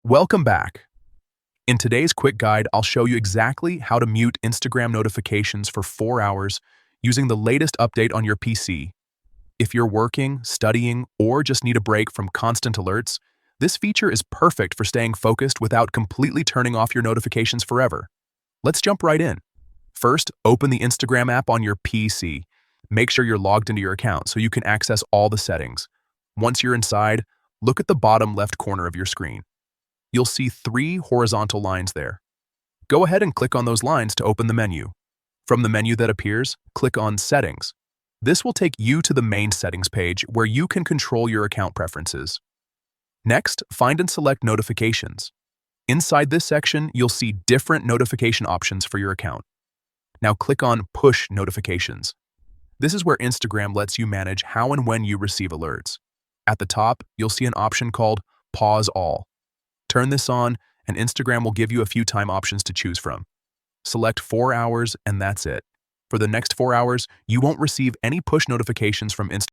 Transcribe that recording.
Welcome back. In today's quick guide, I'll show you exactly how to mute Instagram notifications for 4 hours using the latest update on your PC. If you're working, studying, or just need a break from constant alerts, this feature is perfect for staying focused without completely turning off your notifications forever. Let's jump right in. First, open the Instagram app on your PC. Make sure you're logged into your account so you can access all the settings. Once you're inside, look at the bottom left corner of your screen. You'll see 3 horizontal lines there. Go ahead and click on those lines to open the menu. From the menu that appears, click on Settings. This will take you to the main settings page where you can control your account preferences. Next, find and select Notifications. Inside this section, you'll see different notification options for your account. Now click on Push Notifications. This is where Instagram lets you manage how and when you receive alerts. At the top, you'll see an option called Pause All. Turn this on, and Instagram will give you a few time options to choose from. Select 4 hours, and that's it. For the next 4 hours, you won't receive any push notifications from Instagram.